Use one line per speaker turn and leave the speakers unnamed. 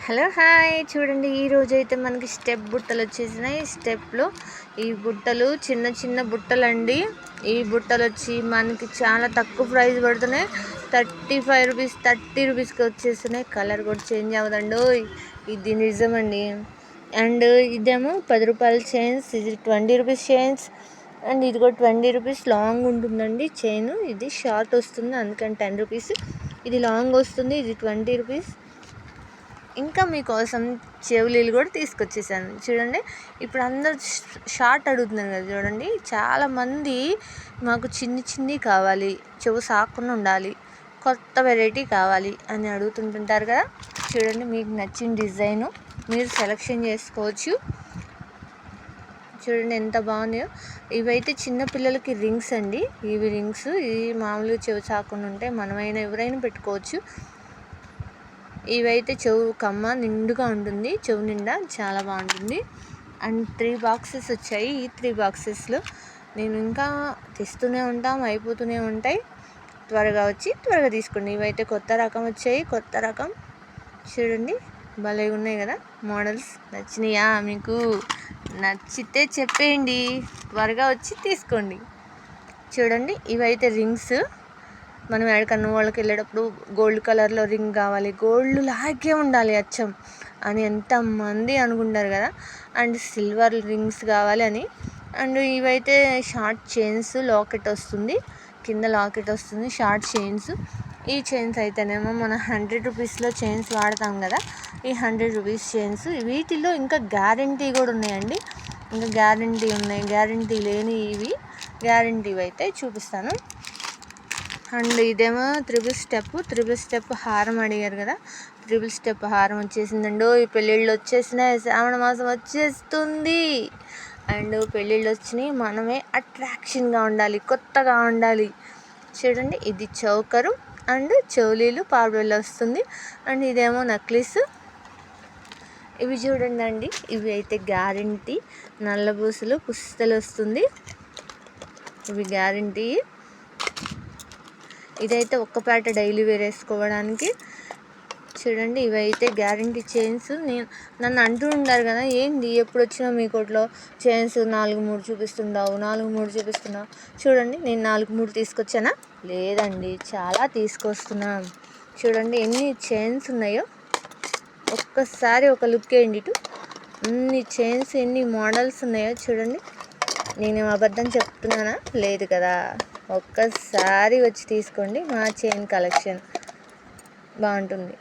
Hello hi చూడండి, ఈరోజైతే మనకి స్టెప్ బుట్టలు వచ్చేసినాయి. స్టెప్లో ఈ బుట్టలు చిన్న చిన్న బుట్టలు అండి. ఈ బుట్టలు వచ్చి మనకి చాలా తక్కువ ప్రైస్ పడుతున్నాయి. 35 రూపీస్ 30 రూపీస్కి వచ్చేస్తున్నాయి. కలర్ కూడా చేంజ్ అవ్వదండి. ఇది నిజమండి. అండ్ ఇదేమో 10 రూపాయల చైన్స్, ఇది 20 రూపీస్ చైన్స్. అండ్ ఇది కూడా 20 రూపీస్ లాంగ్ ఉంటుందండి చైన్. ఇది షార్ట్ వస్తుంది, అందుకని 10 రూపీస్. ఇది లాంగ్ వస్తుంది, ఇది 20 రూపీస్. ఇంకా మీకోసం చెవులీలు కూడా తీసుకొచ్చేసాను చూడండి. ఇప్పుడు అందరూ షార్ట్ అడుగుతున్నారు కదా చూడండి. చాలామంది మాకు చిన్ని కావాలి, చెవు సాకుండా ఉండాలి, కొత్త వెరైటీ కావాలి అని అడుగుతుంటుంటారు కదా. చూడండి, మీకు నచ్చిన డిజైను మీరు సెలెక్షన్ చేసుకోవచ్చు. చూడండి ఎంత బాగున్నాయో. ఇవైతే చిన్నపిల్లలకి రింగ్స్ అండి. ఇవి రింగ్స్, ఇవి మామూలుగా చెవు సాకుండా ఉంటే మనమైనా ఎవరైనా పెట్టుకోవచ్చు. ఇవైతే చెవు కమ్మ నిండుగా ఉంటుంది, చెవు నిండా చాలా బాగుంటుంది. అండ్ 3 బాక్సెస్ వచ్చాయి. ఈ 3 బాక్సెస్లో నేను ఇంకా తెస్తూనే ఉంటాం, అయిపోతూనే ఉంటాయి. త్వరగా వచ్చి త్వరగా తీసుకోండి. ఇవైతే కొత్త రకం వచ్చాయి, కొత్త రకం. చూడండి భలేగా ఉన్నాయి కదా మోడల్స్. నచ్చినాయా మీకు? నచ్చితే చెప్పేయండి, త్వరగా వచ్చి తీసుకోండి. చూడండి ఇవైతే రింగ్స్. మనం ఎక్కడికన్నా వాళ్ళకి వెళ్ళేటప్పుడు గోల్డ్ కలర్లో రింగ్ కావాలి, గోల్డ్ లాగే ఉండాలి అచ్చం అని ఎంతమంది అనుకుంటారు కదా. అండ్ సిల్వర్ రింగ్స్ కావాలి అని. అండ్ ఇవైతే షార్ట్ చైన్స్, లాకెట్ వస్తుంది, కింద లాకెట్ వస్తుంది, షార్ట్ చైన్స్. ఈ చైన్స్ అయితేనేమో మన 100 రూపీస్లో చైన్స్ వాడతాం కదా, ఈ 100 రూపీస్ చైన్స్. వీటిల్లో ఇంకా గ్యారంటీ కూడా ఉన్నాయండి, ఇంకా గ్యారంటీ ఉన్నాయి. గ్యారంటీ లేని ఇవి, గ్యారంటీవి అయితే చూపిస్తాను. అండ్ ఇదేమో త్రిబుల్ స్టెప్ హారం అడిగారు కదా. త్రిబుల్ స్టెప్ హారం వచ్చేసిందండి. ఈ పెళ్ళిళ్ళు వచ్చేసినాయి, శ్రావణ మాసం వచ్చేస్తుంది. అండ్ పెళ్ళిళ్ళు వచ్చినాయి, మనమే అట్రాక్షన్గా ఉండాలి, కొత్తగా ఉండాలి. చూడండి ఇది చౌకరు అండ్ చెవులీలు పావులు వస్తుంది. అండ్ ఇదేమో నక్లీస్. ఇవి చూడండి అండి, ఇవి అయితే గ్యారంటీ. నల్లబూసలు పుస్తలు వస్తుంది, ఇవి గ్యారంటీ. ఇదైతే ఒక్క పేట డైలీ వేర్ వేసుకోవడానికి. చూడండి ఇవైతే గ్యారంటీ చైన్స్. నన్ను అంటూ ఉంటారు కదా, ఏంది ఎప్పుడు వచ్చినా మీ కోట్లో చైన్స్ 4-3 చూపిస్తున్నావు, 4-3 చూపిస్తున్నావు. చూడండి నేను 4-3 తీసుకొచ్చానా? లేదండి, చాలా తీసుకొస్తున్నాం. చూడండి ఎన్ని చైన్స్ ఉన్నాయో, ఒక్కసారి ఒక లుక్ వేయండి ఇటు. ఎన్ని చైన్స్, ఎన్ని మోడల్స్ ఉన్నాయో చూడండి. నేను అబద్ధం చెప్తున్నానా? లేదు కదా. ఒక్కసారి వచ్చి తీసుకోండి, మా చైన్ కలెక్షన్ బాగుంటుంది.